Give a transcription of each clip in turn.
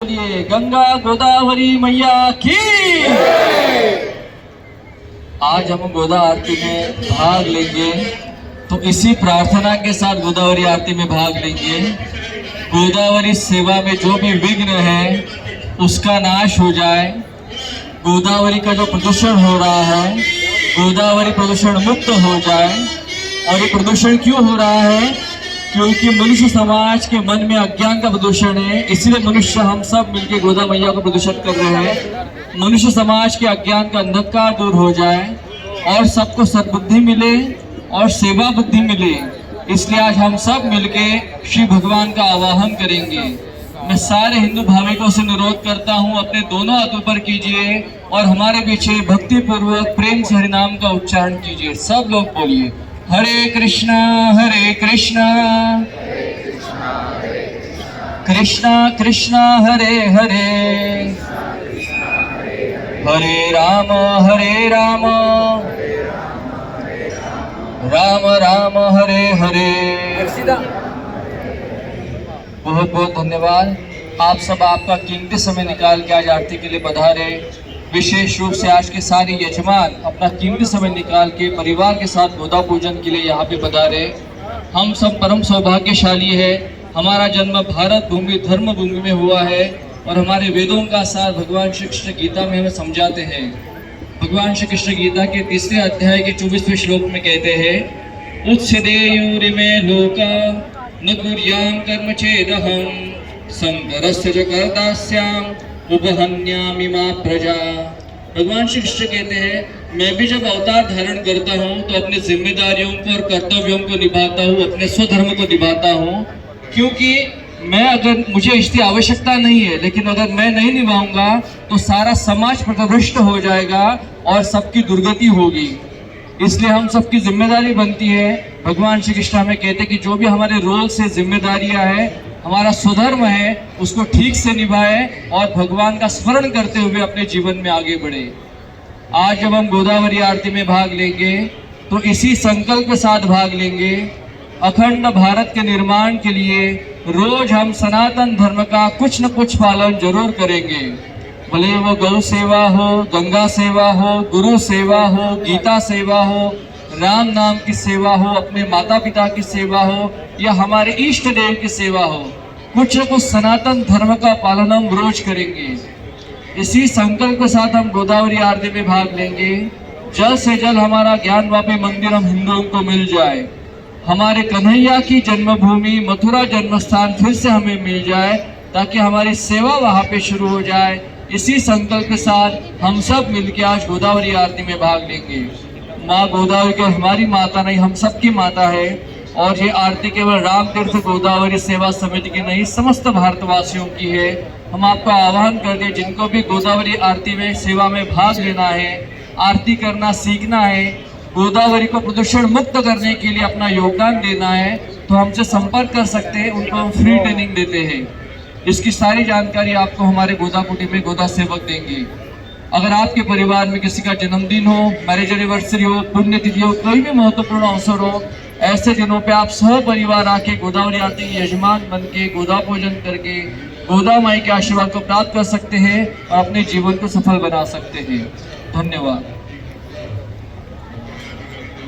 ये गंगा गोदावरी मैया की। आज हम गोदा आरती में भाग लेंगे, तो इसी प्रार्थना के साथ गोदावरी आरती में भाग लेंगे। गोदावरी सेवा में जो भी विघ्न है उसका नाश हो जाए। गोदावरी का जो प्रदूषण हो रहा है, गोदावरी प्रदूषण मुक्त हो जाए। और ये प्रदूषण क्यों हो रहा है? क्योंकि मनुष्य समाज के मन में अज्ञान का प्रदूषण है, इसलिए मनुष्य हम सब मिलकर गोदा मैया को प्रदूषित कर रहे हैं। मनुष्य समाज के अज्ञान का अंधकार दूर हो जाए और सबको सद्बुद्धि मिले और सेवा बुद्धि मिले, इसलिए आज हम सब मिलके श्री भगवान का आवाहन करेंगे। मैं सारे हिंदू भाविकों से अनुरोध करता हूं, अपने दोनों हाथ ऊपर कीजिए और हमारे पीछे भक्ति पूर्वक प्रेम से हरिनाम का उच्चारण कीजिए। सब लोग बोलिए, हरे कृष्णा कृष्णा कृष्णा हरे हरे, हरे राम राम राम हरे हरे। बहुत बहुत धन्यवाद। आप सब आपका कीमती समय निकाल के आज आरती के लिए पधारे। विशेष रूप से आज के सारे यजमान अपना कीमती समय निकाल के परिवार के साथ गोदा पूजन के लिए यहाँ पे पधारे। हम सब परम सौभाग्यशाली है। हमारा जन्म भारत भूमि धर्म भूमि में हुआ है और हमारे वेदों का सार भगवान श्री कृष्ण गीता में हमें समझाते हैं। भगवान श्री कृष्ण गीता के 3 अध्याय के 24वें श्लोक में कहते हैं, उत्सदेयुरिमे लोका न कुर्यां कर्म चेदहं संकरस्य च कर्तास्याम उपहन्यामि मा प्रजा। भगवान श्री कृष्ण कहते हैं, मैं भी जब अवतार धारण करता हूँ तो अपनी जिम्मेदारियों को और कर्तव्यों को निभाता हूँ, अपने स्वधर्म को निभाता हूँ। क्योंकि मैं अगर मुझे इसकी आवश्यकता नहीं है, लेकिन अगर मैं नहीं निभाऊंगा तो सारा समाज पथभ्रष्ट हो जाएगा और सबकी दुर्गति होगी। इसलिए हम सबकी जिम्मेदारी बनती है। भगवान श्री कृष्ण हमें कहते हैं कि जो भी हमारे रोल से जिम्मेदारियां हैं, हमारा स्वधर्म है, उसको ठीक से निभाए और भगवान का स्मरण करते हुए अपने जीवन में आगे बढ़े। आज जब हम गोदावरी आरती में भाग लेंगे तो इसी संकल्प के साथ भाग लेंगे, अखंड भारत के निर्माण के लिए रोज हम सनातन धर्म का कुछ न कुछ पालन जरूर करेंगे। भले वो गौ सेवा हो, गंगा सेवा हो, गुरु सेवा हो, गीता सेवा हो, राम नाम की सेवा हो, अपने माता पिता की सेवा हो या हमारे इष्ट देव की सेवा हो, कुछ न कुछ सनातन धर्म का पालन हम रोज करेंगे। इसी संकल्प के साथ हम गोदावरी आरती में भाग लेंगे। जल्द से जल्द हमारा ज्ञानवापी मंदिर हम हिंदुओं को मिल जाए, हमारे कन्हैया की जन्मभूमि मथुरा जन्म स्थान फिर से हमें मिल जाए, ताकि हमारी सेवा वहाँ पे शुरू हो जाए। इसी संकल्प के साथ हम सब मिलकर आज गोदावरी आरती में भाग लेंगे। माँ गोदावरी केवल हमारी माता नहीं, हम सबकी माता है। और ये आरती केवल राम तीर्थ गोदावरी सेवा समिति की नहीं, समस्त भारतवासियों की है। हम आपका आह्वान करते हैं, जिनको भी गोदावरी आरती में सेवा में भाग लेना है, आरती करना सीखना है, गोदावरी को प्रदूषण मुक्त करने के लिए अपना योगदान देना है, तो हमसे संपर्क कर सकते हैं। उनको हम फ्री ट्रेनिंग देते हैं। इसकी सारी जानकारी आपको हमारे गोदा कुटी में गोदा सेवक देंगे। अगर आपके परिवार में किसी का जन्मदिन हो, मैरिज एनिवर्सरी हो, पुण्यतिथि हो, कोई भी महत्वपूर्ण अवसर हो, ऐसे दिनों पे आप सब परिवार आके गोदावरी आरती के यजमान बन के गोदा पूजन करके गोदा माई के आशीर्वाद को प्राप्त कर सकते हैं और अपने जीवन को सफल बना सकते हैं। धन्यवाद।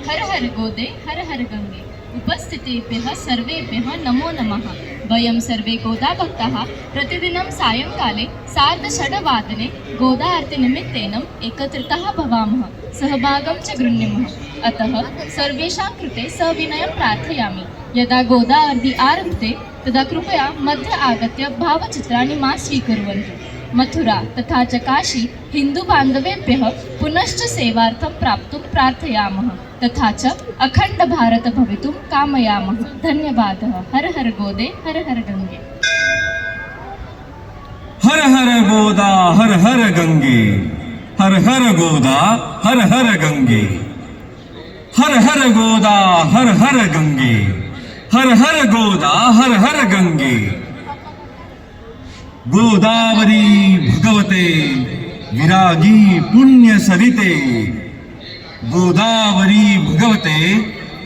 हर हर गोदे हर हर गंगे उपस्थितेभ्यः सर्वेभ्यः नमो नमः। वयं सर्वे गोदा भक्ताः प्रतिदिनं सायंकाले 6:30 गोदा आरती निमित्तेन एकत्रिताः भवामः, सहभागं च गृह्णीमः। अतः सर्वेषां कृते सविनयं प्रार्थयामि, यदा गोदा आरती आरभते तदा कृपया मध्ये आगत्य भावचित्राणि मा स्वीकुर्वन्तु। मथुरा तथा च काशी हिंदू बांधवेभ्यः पुनश्च सेवार्थं प्राप्तुं प्रार्थयामः, तथा च अखंड भारत भवितुं कामयामः। धन्यवादः। हर हर गोदे हर हर गंगे। हर हर गोदा हर हर गंगे, हर हर गोदा हर हर गंगे, हर हर गोदा हर हर गंगे, हर हर गोदा हर हर गंगे। गोदावरी भगवते विरागी पुण्य सरिते, गोदावरी भगवते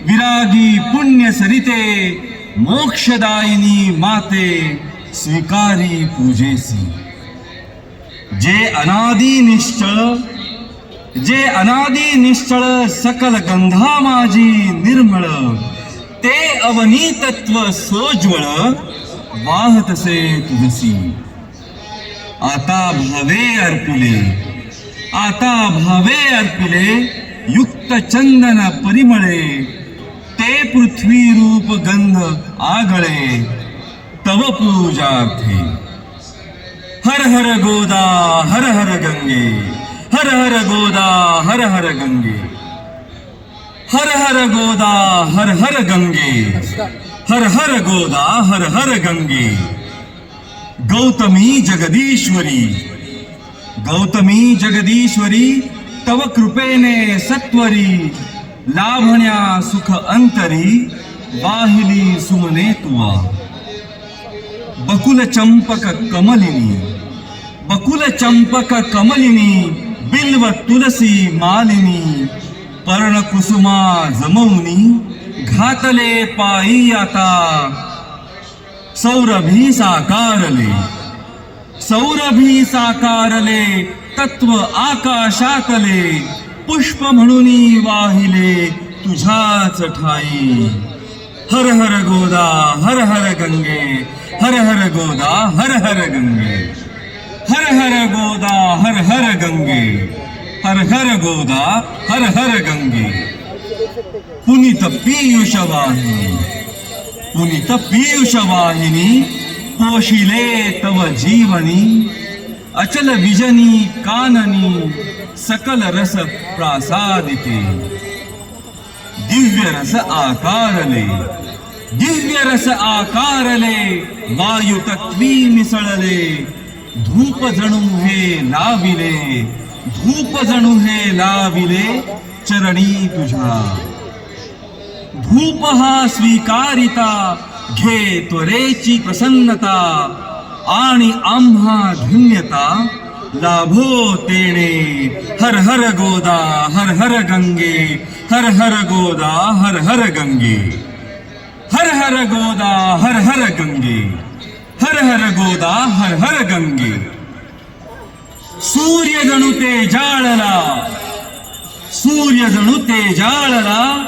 विरागी पुण्य सरिते, मोक्षदायिनी माते स्वीकारी पूजेसी. जे अनादी निश्चळ सकल गंधा माझी निर्मळ, ते अवनी तत्व सोज्वळ वाहतसे तुझसी. आता भावे अर्पिले युक्त चंदन परिमळे, ते पृथ्वी रूप गंध आगळे तव पूजार्थे. हर हर गोदा हर हर गंगे, हर हर गोदा हर हर गंगे, हर हर गोदा हर हर गंगे, हर हर गोदा हर हर गंगे. गौतमी जगदीश्वरी तव कृपेने सत्वरी, लाभण्या सुख अंतरी वाहिली सुमने तुवा. बकुल चंपक कमलिनी बिल्व तुलसी मालिनी, पर्ण कुसुमा जमवनी घातले पायी आता. सौरभी साकारले तत्व आकाशातले, पुष्प म्हणूनी वाहिले तुझ्याच ठाई. हर हर गोदा हर हर गंगे, हर हर गोदा हर हर गंगे, हर हर गोदा हर हर गंगे, हर हर गोदा हर हर गंगे. पुनीत पीयूष वाहिनी पोशिले तव जीवनी, अचल विजनी काननी सकल रस प्रासादिके. दिव्य रस आकारले वायु तत्वी मिसळले, धूप जणू हे लाविले चरणी तुझ्या. धूप हा स्वीकारिता घे त्वरेची प्रसन्नता, आणि आम्हा धन्यता लाभो तेणे. हर हर गोदा हर हर गंगे, हर हर गोदा हर हर गंगे, हर हर गोदा हर हर गंगे, हर हर गोदा हर हर गंगे. सूर्य जणू ते जाळला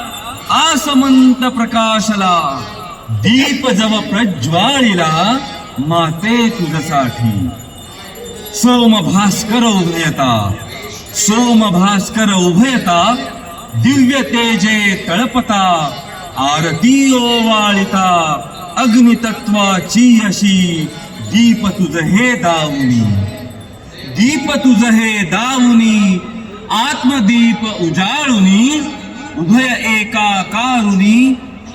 आसमंत प्रकाशला, दीप जव प्रज्वाळिला माते तुझसाठी. सोम भास्कर उभयता दिव्य तेजे तळपता, आरती ओवाळिता अग्नितत्वाची अशी. दीप तुझ हे दावुनी आत्मदीप उजाळुनी, उभय एकाकारुनी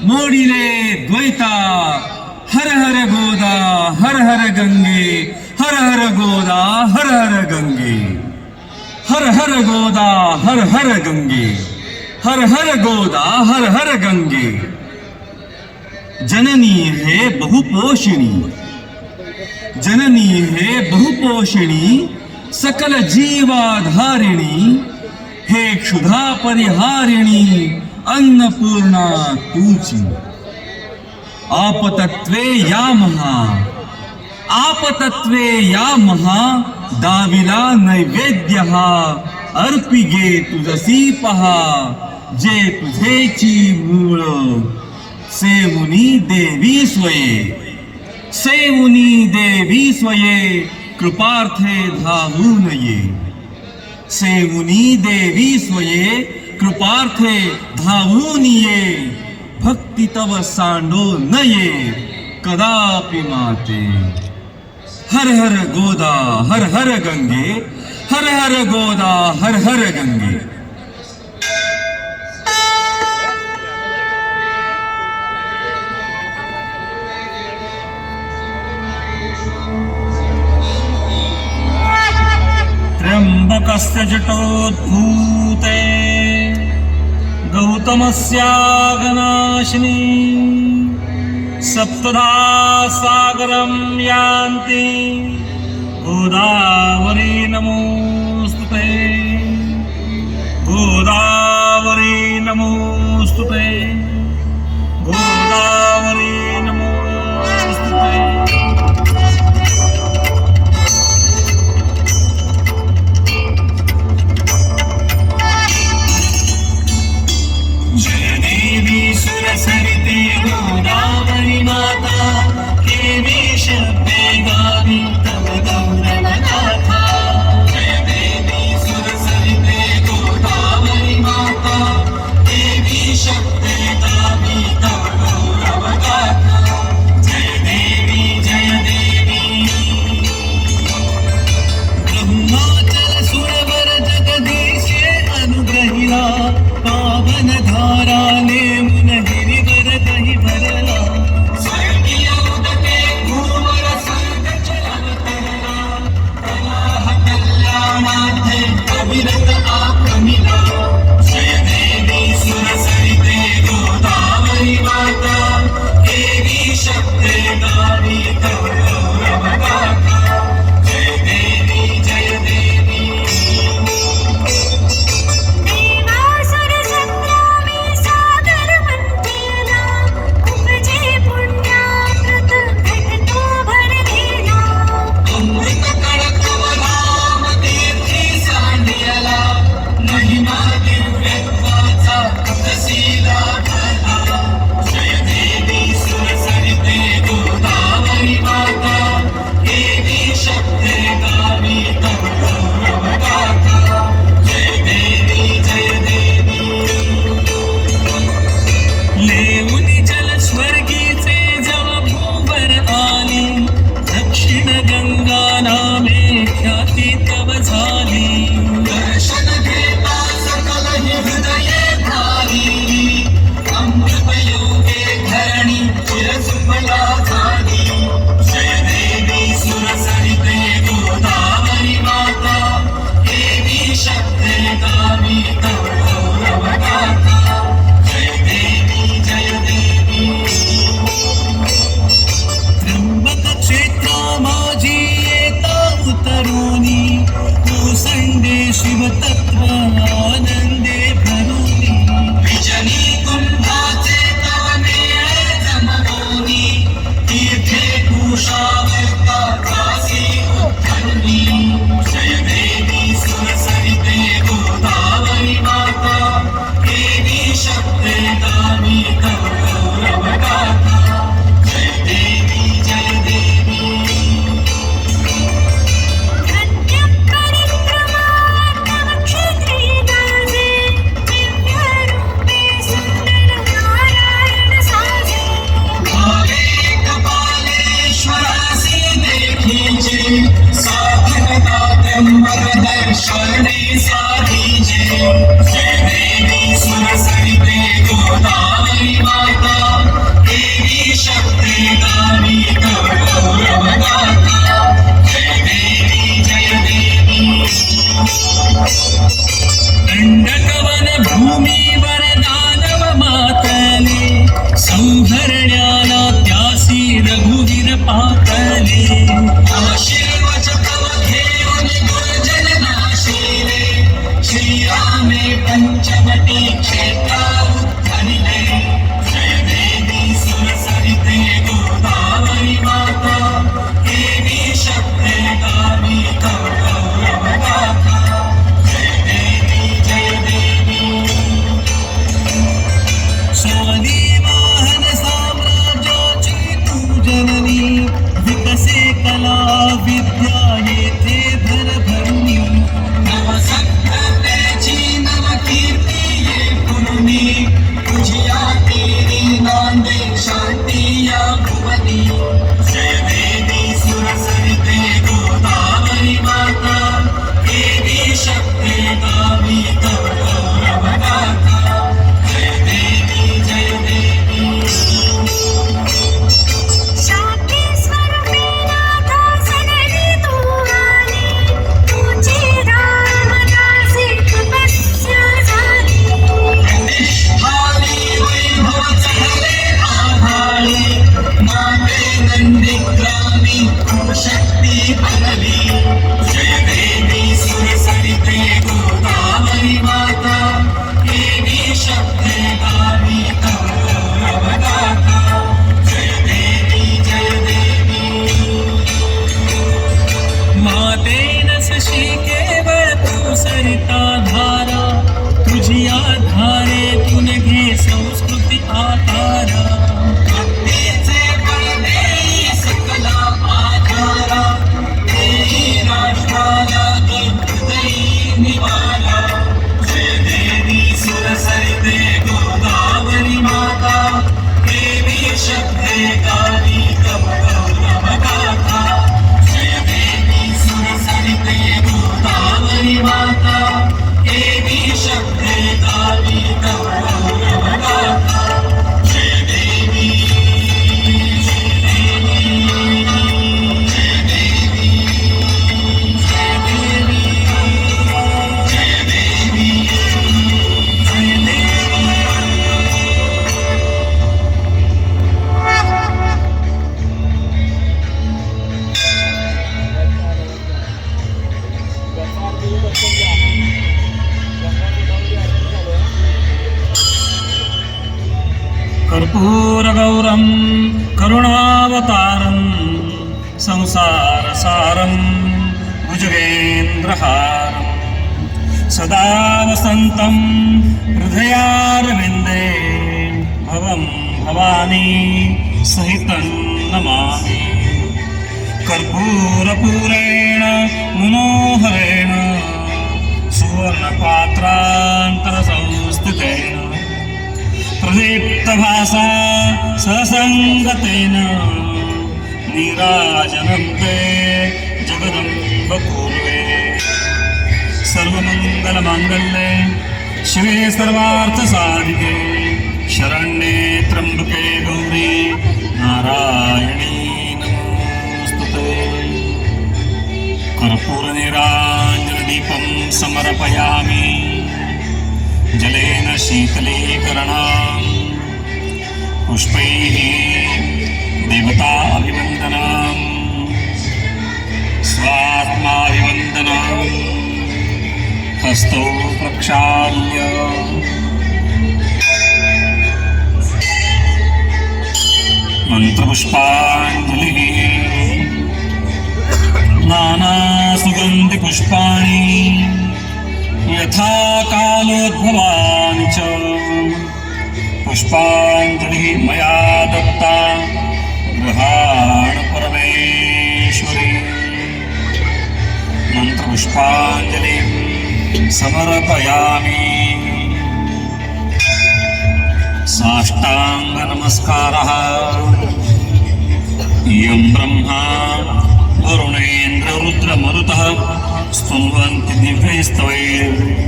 मोडिले द्वैता. हर हर गोदा हर हर गंगे, हर हर गोदा हर हर गंगे, हर हर गोदा हर हर गंगे, हर हर गोदा हर हर गंगे. जननी हे बहुपोषिणी सकल जीवाधारिणी, हे क्षुधा परिहारिणी अन्नपूर्णा तूची. आपतत्वे या महा दाविला नैवेद्य हा. अर्पिगे तुझसी पहा जे तुझेची मूळ. सेवुनी देवी स्वये कृपार्थे धावून ये. सेवुनी देवी स्वये कृपार्थे धावून ये. भक्ती तव सांडो नये कदापि माते. हर हर गोदा हर हर गंगे, हर हर गोदा हर हर गंगे. त्र्यंबकस्य जटोद्भूते गौतमस्यागनाशिनी, सप्तधा सागरं यान्ति गोदावरी नमोस्तुते. गोदावरी नमोस्तुते. गोदावरी नमोस्तुते. अविरत आक्रमिला जय देवी सुरसरिते गोदावरी माता देवी शब्दे गावी तव गौरव गाथा जय देवी जय देवी देवासुर संग्रामी सागर मंथेला उपजे पुण्याकृत घटतो भरलेला अमृत कळकवधाम तीर्थी सांडियला महिमा दिव्यत्वाचा तसीला भला जय देवी सुरसरिते गोदावरी माता देवी शब्दे गावी तव गौरव गाथा जय देवी जय देवी लेऊनी जल स्वर्गीचे जव भूवर आली दक्षिण गंगा नामे ख्याती तव झाली दर्शन घेता सकल हृदये भारी अमृत योगे धरणी चिरसुफला झाली जय देवी सुरसरिते गोदावरी माता देवी शब्दे गावी तव गौरव गाथा जय देवी जय देवी त्र्यंबक क्षेत्रा माझी येता उतरुनी ओसंडे शिवतत्व आनंदे भरुनी विजनी कुंभाचे तव मेळे जमवोनी तीर्थे कुशावर्ता कासी उत्तरुनी जय देवी सुरसरिते गोदावरी माता देवी शब्दे गावी तव गौरव गाथा जय देवी जय देवी धन्य परिक्रमा तव क्षेत्री गाजे दिव्य रूपे सुंदर नारायण साजे भावे कपालेश्वरासी देखीजे साधनता त्र्यंबक दर्शने साधीजे जय देवी सुरसरिते गोदावरी माता देवी शब्दे गावी तव गौरव गाथा जय देवी जय देवी दंडकवन भूमीवर दानव मातले संहरण्याला त्यासी रघुवीर पातले आशीर्वच तव घेऊन दुर्जन नाशिले श्रीरामे पंचवटी क्षेत्रा उत्थनिले जय देवी सुरसरिते गोदावरी माता देवी शब्दे गावी तव गौरव गाथा जय देवी जय देवी स्वाली वाहन साम्राज्याची तू जननी विकसे कला विद्या येथे भरभरुनी नव सभ्यतेची नव कीर्ती ये पुरुनी तुझिया तेरी नांदे शांती या भुवनी जय देवी सुरसरिते गोदावरी माता देवी शब्दे गावी तव गौरव गाथा जय देवी जय देवी शांतीस्वर नाथा सगळी तू आली तुझी रामदासी तपस्या झाली निष्ठाली वैभव चढले आभाळी माते नंदीग्रामी शक्ती बनली जय देवी सुरसरिते गोदावरी माता देवी शब्दे गावी तव गौरव गाथा जय देवी जय देवी मातेनस श्री केवळ तू सरिता धारा तुझिया धारेतून घे संस्कृती आकारा भक्तीचे बळ देई सकला आधारा देई राष्ट्राला हृदयी निवारा जय देवी सुरसरिते गोदावरी माता देवी शब्दे गावी तव गौरव गाथा जय देवी सुरसरिते गोदावरी माता कर्पूरगौरं करुणावतारं संसारसारं भुजगेन्द्रहारं सदा वसन्तं हृदयारविन्दे भवं भवानी सहितं नमामि। कर्पूरपूरेण मनोहरेण सुवर्णपात्रान्तरसंस्थितेन प्रदीप्तभासा ससङ्गतेन नीराजनं ते जगदम्बपूर्वे। सर्वमङ्गलमाङ्गल्ये शिवे सर्वार्थसाधिके शरण्ये त्र्यम्बके गौरी नारायणी नमोस्तुते। कर्पूरनीराञ्जनदीपं समर्पयामि जलेन शीतलीकरणं पुष्पैः देवताभिवन्दनं स्वात्माभिवन्दनं हस्तौ प्रक्षाल्य मन्त्रपुष्पाञ्जलिः नानासुगन्धिपुष्पाणि यथा कालोद्भवानि च पुष्पाञ्जलिः मया दत्ता गृहाण परमेश्वरी। मन्त्रपुष्पाञ्जलिं समर्पयामि। साष्टाङ्गनमस्कारः। यं ब्रह्मा वरुणेन्द्ररुद्रमरुतः स्तुवन्ति दिव्यैस्तवैर्वेदैः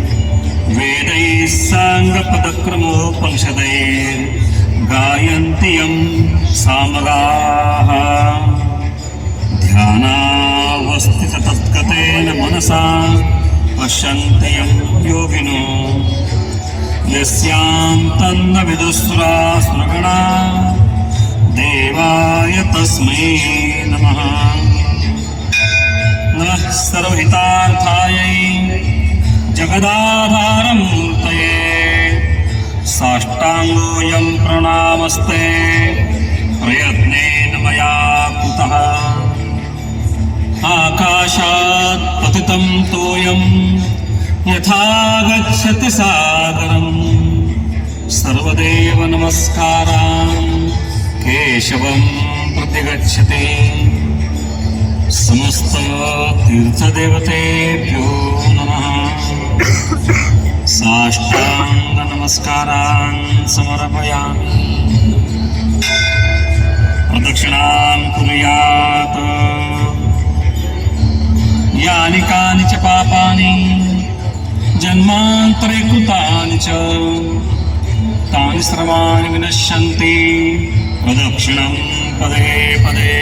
साङ्गपदक्रमोपनिषदैर्गायन्ति यं सामगाः। ध्यानावस्थिततद्गतेन मनसा पश्यन्ति यं योगिनो यस्यां तन्न विदुस्सुरासुरगणा देवाय तस्मै नमः। नमः सर्वहितार्थायै जगदाधारमूर्तये साष्टाङ्गोऽयं प्रणामस्ते प्रयत्नेन मया कृतः। आकाशात् पतितं तोयं यथा गच्छति सागरं सर्वदेव नमस्कारान् केशवं प्रतिगच्छति। समस्त तीर्थदेवतेभ्यो नमः। साष्टांग नमस्कारान् समर्पयामि। प्रदक्षिणां कुर्यात्। यानि कानि च पापानि जन्मान्तरे कृतानि च तानि सर्वाणि विनश्यन्ति प्रदक्षिणं पदे पदे।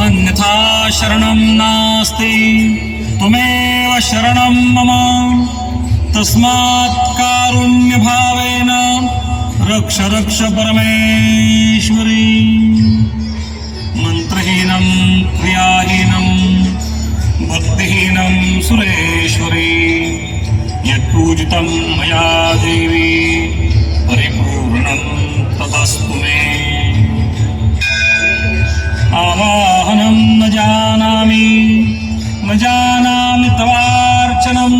अन्यथा शरणं नास्ति त्वमेव शरणं मम तस्मात् कारुण्यभावेन रक्ष रक्ष परमेश्वरी। मन्त्रहीनं क्रियाहीनं भक्तिहीनं सुरेश्वरी यत्पूजितं मया देवी परिपूर्णं तदस्तु मे। आवाहनं न जानामि तवार्चनं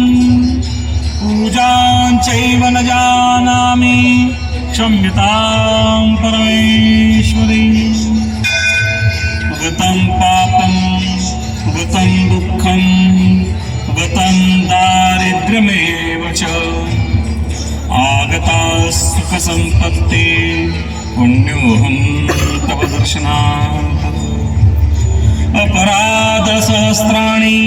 पूजां चैव न जानामि क्षम्यतां परमेश्वरी। गतं पापं गतं दुःखं गतं दारिद्र्यमेव च आगता सुखसम्पत्ति पुण्योऽहं तव दर्शनात्। अपराधसहस्राणि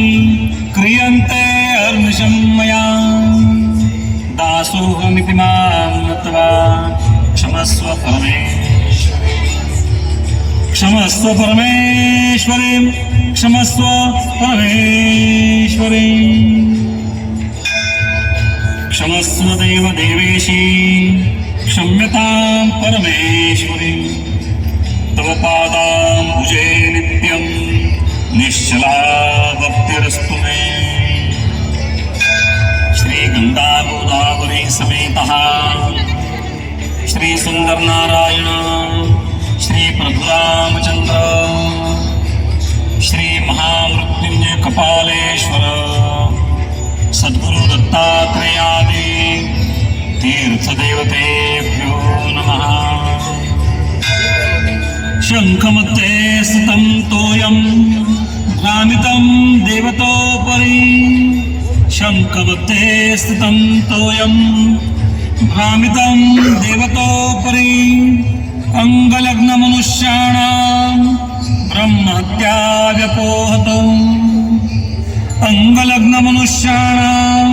क्रियन्ते अहर्निशं मया दासोऽहमिति मां नत्वा क्षमस्व परमेश्वरी। क्षमस्व परमेश्वरी क्षमस्व परमेश्वरी। क्षमस्व देव देवेशी क्षम्यतां परमेश्वरी। तव पादाम्बुजे नित्यं निश्चला भक्तिरस्तु मे। श्री गंगा गोदावरी समेतः श्री सुंदर नारायण, श्री प्रभु रामचंद्र, श्री महामृत्युंजय कपालेश्वर, सद्गुरु दत्तात्रेयादि तीर्थदेवतेभ्यो नमः। शंखमध्ये स्थितं तोयं भ्रामितं देवतोपरि, शंखमध्ये स्थितं तोयं भ्रामितं देवतोपरि, अंगलग्नमनुष्याणां ब्रह्महत्या व्यपोहतौ, अंगलग्नमनुष्याणां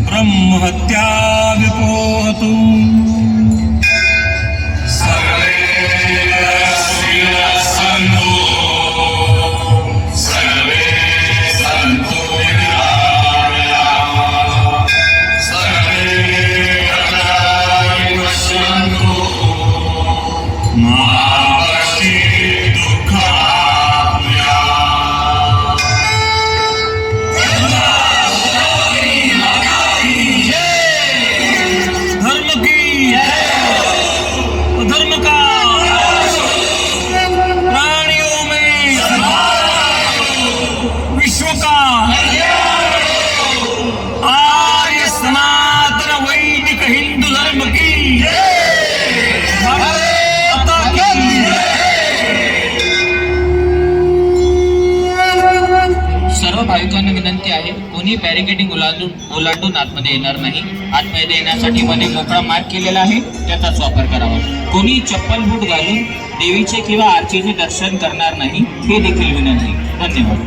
ब्रह्महत्या व्यपोहतु। सर्व भाविकांना विनंती आहे, कोणी बॅरिकेडिंग ओलांडून आतमध्ये येणार नाही। आतमध्ये येण्यासाठी मध्ये मोकळा मार्ग केलेला आहे, त्याचाच वापर करावा। कोणी चप्पल बूट घालून देवीचे किंवा आरतीचे दर्शन करणार नाही, हे देखील विनंती। धन्यवाद।